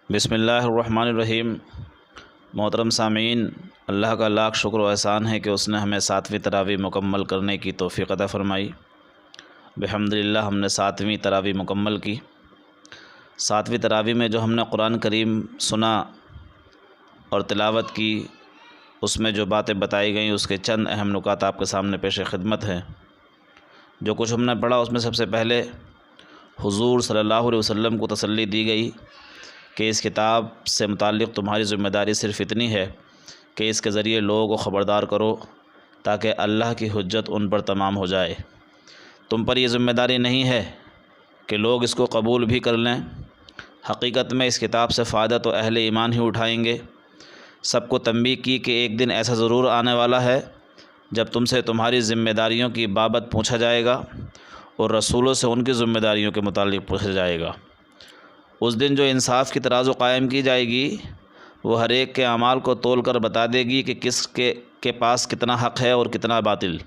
بسم اللہ الرحمن الرحیم۔ محترم سامعین، اللہ کا لاکھ شکر و احسان ہے کہ اس نے ہمیں 7ویں تراویح مکمل کرنے کی توفیق عطا فرمائی۔ بحمدللہ ہم نے 7ویں تراویح مکمل کی۔ 7ویں تراویح میں جو ہم نے قرآن کریم سنا اور تلاوت کی، اس میں جو باتیں بتائی گئیں اس کے چند اہم نکات آپ کے سامنے پیش خدمت ہیں۔ جو کچھ ہم نے پڑھا اس میں سب سے پہلے حضور صلی اللہ علیہ وسلم کو تسلی دی گئی کہ اس کتاب سے متعلق تمہاری ذمہ داری صرف اتنی ہے کہ اس کے ذریعے لوگوں کو خبردار کرو تاکہ اللہ کی حجت ان پر تمام ہو جائے۔ تم پر یہ ذمہ داری نہیں ہے کہ لوگ اس کو قبول بھی کر لیں۔ حقیقت میں اس کتاب سے فائدہ تو اہل ایمان ہی اٹھائیں گے۔ سب کو تنبیہ کی کہ ایک دن ایسا ضرور آنے والا ہے جب تم سے تمہاری ذمہ داریوں کی بابت پوچھا جائے گا اور رسولوں سے ان کی ذمہ داریوں کے متعلق پوچھا جائے گا۔ اس دن جو انصاف کی ترازو قائم کی جائے گی وہ ہر ایک کے اعمال کو تول کر بتا دے گی کہ کس کے پاس کتنا حق ہے اور کتنا باطل۔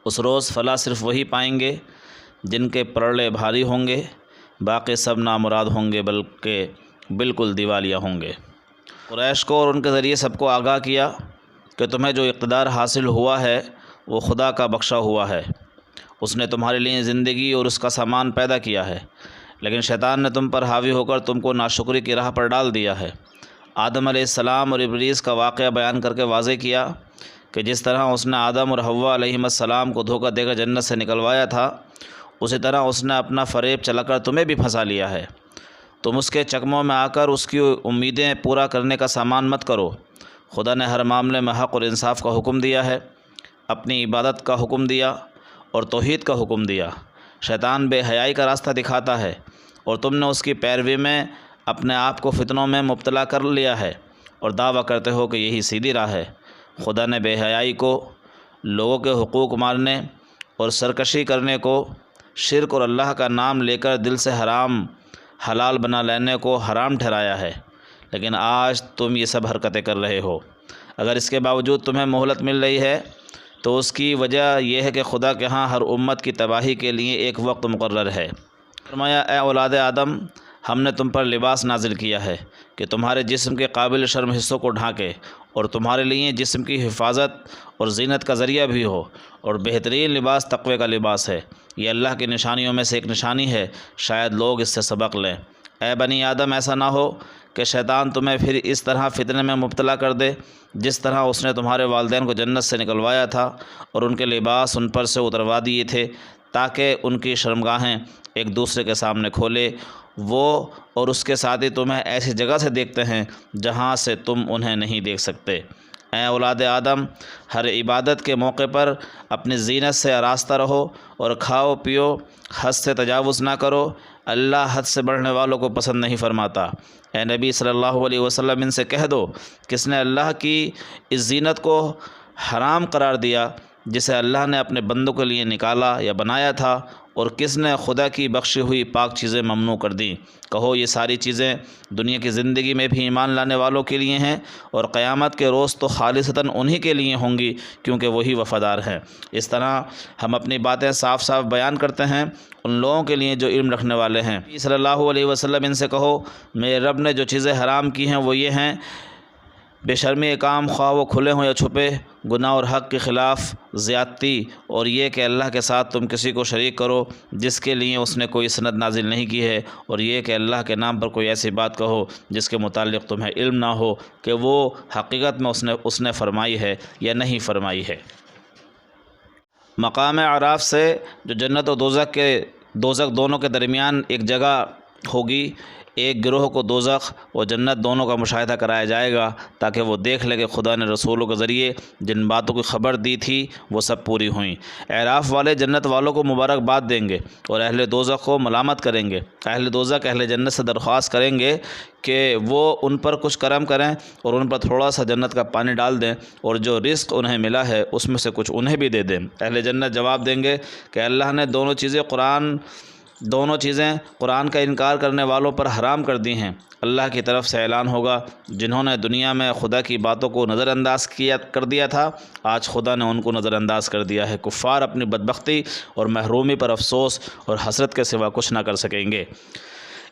اس روز فلاح صرف وہی پائیں گے جن کے پرڑے بھاری ہوں گے، باقی سب نامراد ہوں گے بلکہ بالکل دیوالیہ ہوں گے۔ قریش کو اور ان کے ذریعے سب کو آگاہ کیا کہ تمہیں جو اقتدار حاصل ہوا ہے وہ خدا کا بخشا ہوا ہے۔ اس نے تمہارے لیے زندگی اور اس کا سامان پیدا کیا ہے، لیکن شیطان نے تم پر حاوی ہو کر تم کو ناشکری کی راہ پر ڈال دیا ہے۔ آدم علیہ السلام اور ابلیس کا واقعہ بیان کر کے واضح کیا کہ جس طرح اس نے آدم اور حوا علیہم السلام کو دھوکہ دے کر جنت سے نکلوایا تھا، اسی طرح اس نے اپنا فریب چلا کر تمہیں بھی پھنسا لیا ہے۔ تم اس کے چکموں میں آ کر اس کی امیدیں پورا کرنے کا سامان مت کرو۔ خدا نے ہر معاملے میں حق اور انصاف کا حکم دیا ہے، اپنی عبادت کا حکم دیا اور توحید کا حکم دیا۔ شیطان بے حیائی کا راستہ دکھاتا ہے اور تم نے اس کی پیروی میں اپنے آپ کو فتنوں میں مبتلا کر لیا ہے اور دعویٰ کرتے ہو کہ یہی سیدھی راہ ہے۔ خدا نے بے حیائی کو، لوگوں کے حقوق مارنے اور سرکشی کرنے کو، شرک اور اللہ کا نام لے کر دل سے حرام حلال بنا لینے کو حرام ٹھہرایا ہے، لیکن آج تم یہ سب حرکتیں کر رہے ہو۔ اگر اس کے باوجود تمہیں مہلت مل رہی ہے تو اس کی وجہ یہ ہے کہ خدا کے ہاں ہر امت کی تباہی کے لیے ایک وقت مقرر ہے۔ فرمایا، اے اولاد آدم، ہم نے تم پر لباس نازل کیا ہے کہ تمہارے جسم کے قابل شرم حصوں کو ڈھانکے اور تمہارے لیے جسم کی حفاظت اور زینت کا ذریعہ بھی ہو، اور بہترین لباس تقوی کا لباس ہے۔ یہ اللہ کی نشانیوں میں سے ایک نشانی ہے، شاید لوگ اس سے سبق لیں۔ اے بنی آدم، ایسا نہ ہو کہ شیطان تمہیں پھر اس طرح فتنے میں مبتلا کر دے جس طرح اس نے تمہارے والدین کو جنت سے نکلوایا تھا اور ان کے لباس ان پر سے اتروا دیے تھے تاکہ ان کی شرمگاہیں ایک دوسرے کے سامنے کھولے۔ وہ اور اس کے ساتھی تمہیں ایسی جگہ سے دیکھتے ہیں جہاں سے تم انہیں نہیں دیکھ سکتے۔ اے اولاد آدم، ہر عبادت کے موقع پر اپنی زینت سے آراستہ رہو اور کھاؤ پیو، حد سے تجاوز نہ کرو۔ اللہ حد سے بڑھنے والوں کو پسند نہیں فرماتا۔ اے نبی صلی اللہ علیہ وسلم، ان سے کہہ دو، کس نے اللہ کی اس زینت کو حرام قرار دیا جسے اللہ نے اپنے بندوں کے لیے نکالا یا بنایا تھا، اور کس نے خدا کی بخشی ہوئی پاک چیزیں ممنوع کر دیں؟ کہو، یہ ساری چیزیں دنیا کی زندگی میں بھی ایمان لانے والوں کے لیے ہیں، اور قیامت کے روز تو خالصتاً انہی کے لیے ہوں گی کیونکہ وہی وفادار ہیں۔ اس طرح ہم اپنی باتیں صاف صاف بیان کرتے ہیں ان لوگوں کے لیے جو علم رکھنے والے ہیں۔ صلی اللہ علیہ وسلم، ان سے کہو، میرے رب نے جو چیزیں حرام کی ہیں وہ یہ ہیں: بے شرمی کام، خواہ وہ کھلے ہوں یا چھپے، گناہ اور حق کے خلاف زیادتی، اور یہ کہ اللہ کے ساتھ تم کسی کو شریک کرو جس کے لیے اس نے کوئی سند نازل نہیں کی ہے، اور یہ کہ اللہ کے نام پر کوئی ایسی بات کہو جس کے متعلق تمہیں علم نہ ہو کہ وہ حقیقت میں اس نے فرمائی ہے یا نہیں فرمائی ہے۔ مقام اعراف سے جو جنت و دوزخ دونوں کے درمیان ایک جگہ ہوگی، ایک گروہ کو دوزخ و جنت دونوں کا مشاہدہ کرایا جائے گا تاکہ وہ دیکھ لے کہ خدا نے رسولوں کے ذریعے جن باتوں کی خبر دی تھی وہ سب پوری ہوئیں۔ اعراف والے جنت والوں کو مبارکباد دیں گے اور اہل دوزخ کو ملامت کریں گے۔ اہل دوزخ اہل جنت سے درخواست کریں گے کہ وہ ان پر کچھ کرم کریں اور ان پر تھوڑا سا جنت کا پانی ڈال دیں، اور جو رزق انہیں ملا ہے اس میں سے کچھ انہیں بھی دے دیں۔ اہل جنت جواب دیں گے کہ اللہ نے دونوں چیزیں قرآن کا انکار کرنے والوں پر حرام کر دی ہیں۔ اللہ کی طرف سے اعلان ہوگا، جنہوں نے دنیا میں خدا کی باتوں کو نظر انداز کر دیا تھا، آج خدا نے ان کو نظر انداز کر دیا ہے۔ کفار اپنی بدبختی اور محرومی پر افسوس اور حسرت کے سوا کچھ نہ کر سکیں گے۔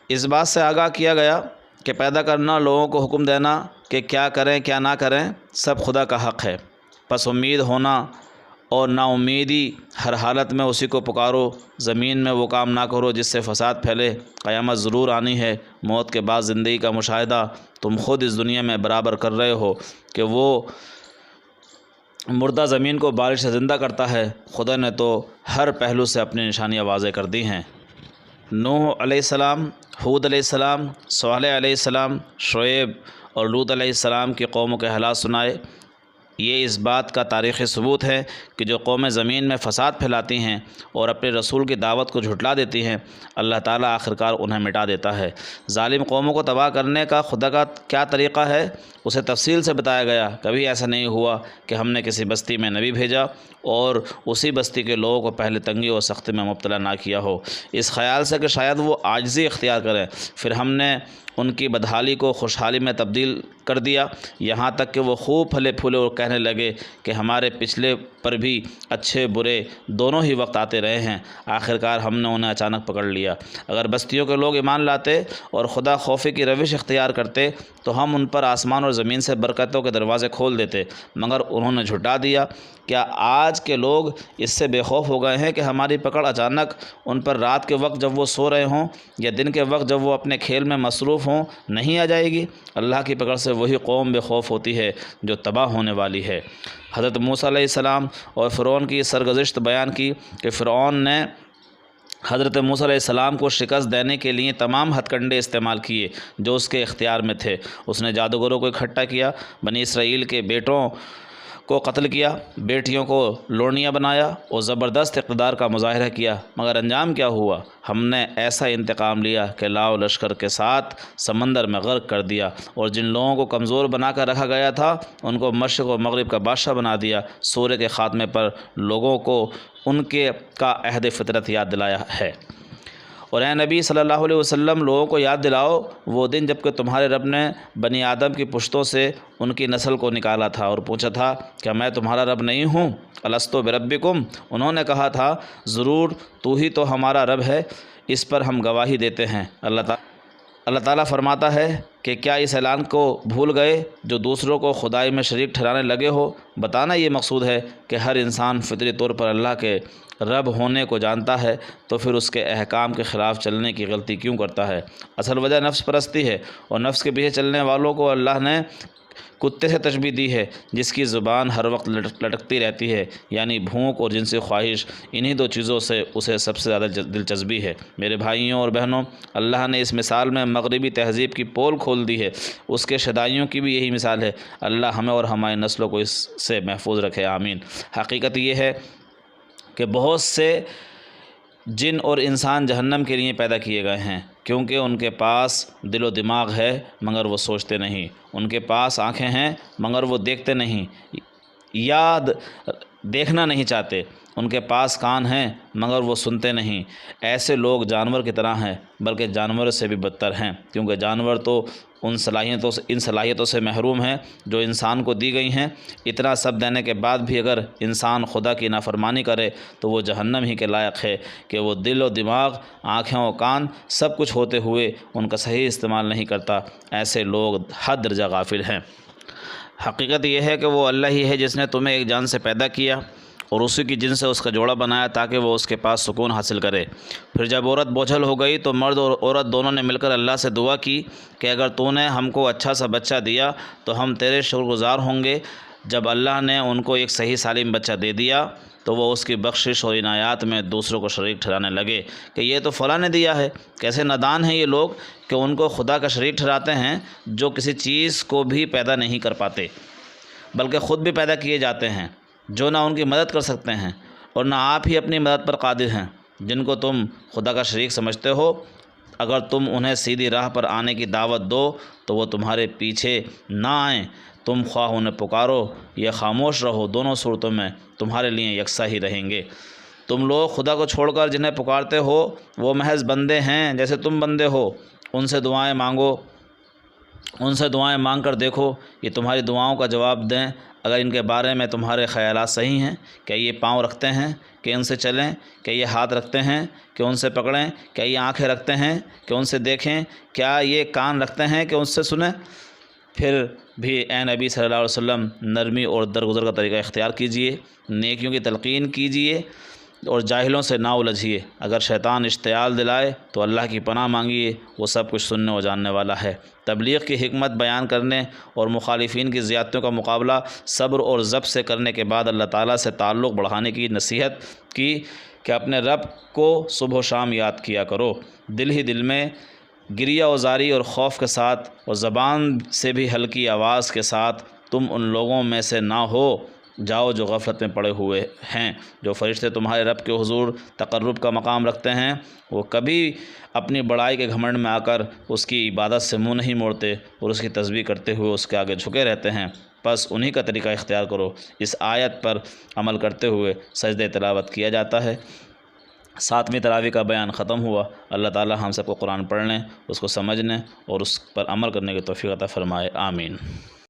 اس بات سے آگاہ کیا گیا کہ پیدا کرنا، لوگوں کو حکم دینا کہ کیا کریں کیا نہ کریں، سب خدا کا حق ہے۔ پس امید ہونا اور نا امیدی ہر حالت میں اسی کو پکارو۔ زمین میں وہ کام نہ کرو جس سے فساد پھیلے۔ قیامت ضرور آنی ہے، موت کے بعد زندگی کا مشاہدہ تم خود اس دنیا میں برابر کر رہے ہو کہ وہ مردہ زمین کو بارش سے زندہ کرتا ہے۔ خدا نے تو ہر پہلو سے اپنی نشانیاں واضح کر دی ہیں۔ نوح علیہ السلام، ہود علیہ السلام، صالح علیہ السلام، شعیب اور لوط علیہ السلام کی قوموں کے حالات سنائے۔ یہ اس بات کا تاریخی ثبوت ہے کہ جو قومیں زمین میں فساد پھیلاتی ہیں اور اپنے رسول کی دعوت کو جھٹلا دیتی ہیں، اللہ تعالیٰ آخرکار انہیں مٹا دیتا ہے۔ ظالم قوموں کو تباہ کرنے کا خدا کا کیا طریقہ ہے، اسے تفصیل سے بتایا گیا۔ کبھی ایسا نہیں ہوا کہ ہم نے کسی بستی میں نبی بھیجا اور اسی بستی کے لوگوں کو پہلے تنگی اور سختی میں مبتلا نہ کیا ہو، اس خیال سے کہ شاید وہ عاجزی اختیار کریں۔ پھر ہم نے ان کی بدحالی کو خوشحالی میں تبدیل کر دیا، یہاں تک کہ وہ خوب پھلے پھولے اور کہنے لگے کہ ہمارے پچھلے پر بھی اچھے برے دونوں ہی وقت آتے رہے ہیں۔ آخرکار ہم نے انہیں اچانک پکڑ لیا۔ اگر بستیوں کے لوگ ایمان لاتے اور خدا خوفی کی روش اختیار کرتے تو ہم ان پر آسمان اور زمین سے برکتوں کے دروازے کھول دیتے، مگر انہوں نے جھٹا دیا۔ کیا آج کے لوگ اس سے بے خوف ہو گئے ہیں کہ ہماری پکڑ اچانک ان پر رات کے وقت جب وہ سو رہے ہوں یا دن کے وقت جب وہ اپنے کھیل میں مصروف ہوں نہیں آ جائے گی؟ اللہ کی پکڑ سے وہی قوم بے خوف ہوتی ہے جو تباہ ہونے والی ہے۔ حضرت موسیٰ علیہ السلام اور فرعون کی سرگزشت بیان کی کہ فرعون نے حضرت موسیٰ علیہ السلام کو شکست دینے کے لیے تمام ہتھ کنڈے استعمال کیے جو اس کے اختیار میں تھے۔ اس نے جادوگروں کو اکٹھا کیا، بنی اسرائیل کے بیٹوں کو قتل کیا، بیٹیوں کو لونڈیاں بنایا اور زبردست اقتدار کا مظاہرہ کیا، مگر انجام کیا ہوا؟ ہم نے ایسا انتقام لیا کہ لاؤ لشکر کے ساتھ سمندر میں غرق کر دیا، اور جن لوگوں کو کمزور بنا کر رکھا گیا تھا ان کو مشرق و مغرب کا بادشاہ بنا دیا۔ سورہ کے خاتمے پر لوگوں کو ان کے کا عہد فطرت یاد دلایا ہے۔ اور اے نبی صلی اللہ علیہ وسلم، لوگوں کو یاد دلاؤ وہ دن جب کہ تمہارے رب نے بنی آدم کی پشتوں سے ان کی نسل کو نکالا تھا اور پوچھا تھا کیا میں تمہارا رب نہیں ہوں؟ الستو بربکم، انہوں نے کہا تھا ضرور تو ہی تو ہمارا رب ہے، اس پر ہم گواہی دیتے ہیں۔ اللہ تعالیٰ فرماتا ہے کہ کیا اس اعلان کو بھول گئے جو دوسروں کو خدائی میں شریک ٹھہرانے لگے ہو؟ بتانا یہ مقصود ہے کہ ہر انسان فطری طور پر اللہ کے رب ہونے کو جانتا ہے، تو پھر اس کے احکام کے خلاف چلنے کی غلطی کیوں کرتا ہے؟ اصل وجہ نفس پرستی ہے، اور نفس کے پیچھے چلنے والوں کو اللہ نے کتے سے تشبیہ دی ہے جس کی زبان ہر وقت لٹکتی رہتی ہے، یعنی بھوک اور جنسی خواہش، انہی دو چیزوں سے اسے سب سے زیادہ دلچسپی ہے۔ میرے بھائیوں اور بہنوں، اللہ نے اس مثال میں مغربی تہذیب کی پول کھول دی ہے، اس کے شدائیوں کی بھی یہی مثال ہے۔ اللہ ہمیں اور ہماری نسلوں کو اس سے محفوظ رکھے، آمین۔ حقیقت یہ ہے کہ بہت سے جن اور انسان جہنم کے لیے پیدا کیے گئے ہیں، کیونکہ ان کے پاس دل و دماغ ہے مگر وہ سوچتے نہیں، ان کے پاس آنکھیں ہیں مگر وہ دیکھتے نہیں، یاد دیکھنا نہیں چاہتے، ان کے پاس کان ہیں مگر وہ سنتے نہیں۔ ایسے لوگ جانور کی طرح ہیں، بلکہ جانوروں سے بھی بدتر ہیں، کیونکہ جانور تو ان صلاحیتوں سے محروم ہیں جو انسان کو دی گئی ہیں۔ اتنا سب دینے کے بعد بھی اگر انسان خدا کی نافرمانی کرے تو وہ جہنم ہی کے لائق ہے کہ وہ دل و دماغ، آنکھیں و کان سب کچھ ہوتے ہوئے ان کا صحیح استعمال نہیں کرتا۔ ایسے لوگ حد درجہ غافل ہیں۔ حقیقت یہ ہے کہ وہ اللہ ہی ہے جس نے تمہیں ایک جان سے پیدا کیا اور اسی کی جن سے اس کا جوڑا بنایا تاکہ وہ اس کے پاس سکون حاصل کرے۔ پھر جب عورت بوجھل ہو گئی تو مرد اور عورت دونوں نے مل کر اللہ سے دعا کی کہ اگر تو نے ہم کو اچھا سا بچہ دیا تو ہم تیرے شکر گزار ہوں گے۔ جب اللہ نے ان کو ایک صحیح سالم بچہ دے دیا تو وہ اس کی بخشش اور عنایات میں دوسروں کو شریک ٹھہرانے لگے کہ یہ تو فلاں نے دیا ہے۔ کیسے نادان ہیں یہ لوگ کہ ان کو خدا کا شریک ٹھہراتے ہیں جو کسی چیز کو بھی پیدا نہیں کر پاتے، بلکہ خود بھی پیدا کیے جاتے ہیں، جو نہ ان کی مدد کر سکتے ہیں اور نہ آپ ہی اپنی مدد پر قادر ہیں۔ جن کو تم خدا کا شریک سمجھتے ہو، اگر تم انہیں سیدھی راہ پر آنے کی دعوت دو تو وہ تمہارے پیچھے نہ آئیں۔ تم خواہ انہیں پکارو یا خاموش رہو، دونوں صورتوں میں تمہارے لیے یکساں ہی رہیں گے۔ تم لوگ خدا کو چھوڑ کر جنہیں پکارتے ہو وہ محض بندے ہیں جیسے تم بندے ہو، ان سے دعائیں مانگو ان سے دعائیں مانگ کر دیکھو، یہ تمہاری دعاؤں کا جواب دیں۔ اگر ان کے بارے میں تمہارے خیالات صحیح ہیں، کیا یہ پاؤں رکھتے ہیں کہ ان سے چلیں، کیا یہ ہاتھ رکھتے ہیں کہ ان سے پکڑیں، کیا یہ آنکھیں رکھتے ہیں کہ ان سے دیکھیں، کیا یہ کان رکھتے ہیں کہ ان سے سنیں، پھر بھی اے نبی صلی اللہ علیہ وسلم نرمی اور درگزر کا طریقہ اختیار کیجئے، نیکیوں کی تلقین کیجئے اور جاہلوں سے نہ الجھیے۔ اگر شیطان اشتعال دلائے تو اللہ کی پناہ مانگیے، وہ سب کچھ سننے اور جاننے والا ہے۔ تبلیغ کی حکمت بیان کرنے اور مخالفین کی زیادتیوں کا مقابلہ صبر اور ضبط سے کرنے کے بعد اللہ تعالیٰ سے تعلق بڑھانے کی نصیحت کی کہ اپنے رب کو صبح و شام یاد کیا کرو، دل ہی دل میں گریہ وزاری اور خوف کے ساتھ، اور زبان سے بھی ہلکی آواز کے ساتھ۔ تم ان لوگوں میں سے نہ ہو جاؤ جو غفلت میں پڑے ہوئے ہیں۔ جو فرشتے تمہارے رب کے حضور تقرب کا مقام رکھتے ہیں، وہ کبھی اپنی بڑائی کے گھمنڈ میں آ کر اس کی عبادت سے منہ نہیں موڑتے اور اس کی تسبیح کرتے ہوئے اس کے آگے جھکے رہتے ہیں۔ بس انہی کا طریقہ اختیار کرو۔ اس آیت پر عمل کرتے ہوئے سجدہ تلاوت کیا جاتا ہے۔ 7ویں تراویح کا بیان ختم ہوا۔ اللہ تعالی ہم سب کو قرآن پڑھنے، اس کو سمجھنے اور اس پر عمل کرنے کی توفیق عطا فرمائے، آمین۔